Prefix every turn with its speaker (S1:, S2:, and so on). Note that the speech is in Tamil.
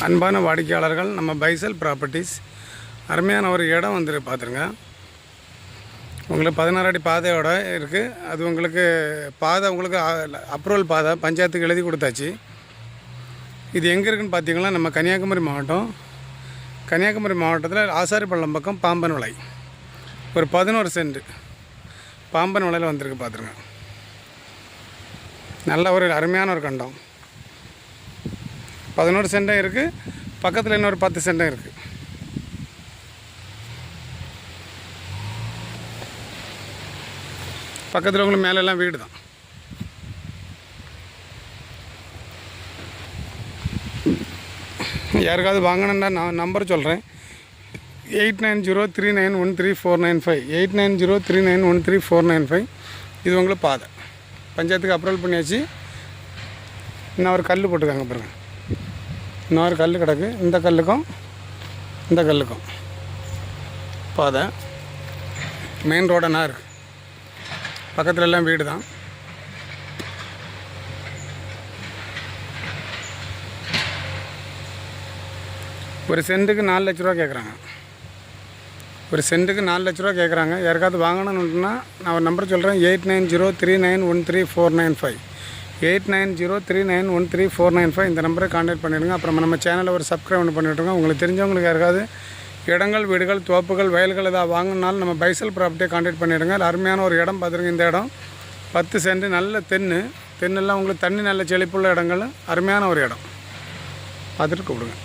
S1: அன்பான வாடிக்கையாளர்கள், நம்ம பைசல் ப்ராப்பர்ட்டிஸ் அருமையான ஒரு இடம் வந்து பார்த்துருங்க. உங்களுக்கு 16 அடி பாதையோட இருக்குது. அது உங்களுக்கு பாதை உங்களுக்கு அப்ரூவல் பாதை பஞ்சாயத்துக்கு எழுதி கொடுத்தாச்சு. இது எங்கே இருக்குதுன்னு பார்த்தீங்கன்னா, நம்ம கன்னியாகுமரி மாவட்டத்தில் ஆசாரிப்பள்ளம் பக்கம் பாம்பன் விளை ஒரு 11 சென்ட் பாம்பன் விளையில் வந்திருக்கு பார்த்துருங்க. நல்ல ஒரு அருமையான ஒரு கண்டம். 11 சென்டும் இருக்குது, பக்கத்தில் இன்னொரு 10 சென்டும் இருக்குது. பக்கத்தில் உங்களுக்கு மேலெல்லாம் வீடு தான். யாருக்காவது வாங்கணுன்னா நான் நம்பர் சொல்கிறேன். 8903913495 8903913495. இது உங்களுக்கு பாதை பஞ்சாயத்துக்கு அப்ரூவல் பண்ணியாச்சு. இன்னும் ஒரு கல் போட்டுக்காங்க பாருங்க. இன்னொரு கல் கிடக்கு. இந்த கல்லுக்கும் பாதை மெயின் ரோடனா இருக்குது. பக்கத்தில் எல்லாம் வீடு தான். ஒரு சென்ட்டுக்கு 4 லட்ச ரூபா கேட்குறாங்க. ஒரு சென்ட்டுக்கு 4 லட்ச ரூபா கேட்குறாங்க. யாருக்காவது வாங்கணும்னுட்டுனா நான் ஒரு நம்பர் சொல்கிறேன். 8903913495 8903913495. இந்த நம்பரை கான்டாக்ட் பண்ணிவிடுங்க. அப்புறம் நம்ம சேனலில் ஒரு சப்ஸ்கிரைப் பண்ணிவிட்டுருங்க. உங்களுக்கு தெரிஞ்சவங்களுக்கு யாருக்காவது இடங்கள், வீடுகள், தோப்புகள், வயல்கள் ஏதாவது வாங்கினாலும் நம்ம பைசல் ப்ராப்பர்ட்டியை கான்டாக்ட் பண்ணிவிடுங்க. அருமையான ஒரு இடம் பார்த்துருங்க. இந்த இடம் 10 சென்ட், நல்ல தென்னெல்லாம் உங்களுக்கு தண்ணி நல்ல செழிப்புள்ள இடங்கள், அருமையான ஒரு இடம் பார்த்துட்டு கூப்பிடுங்க.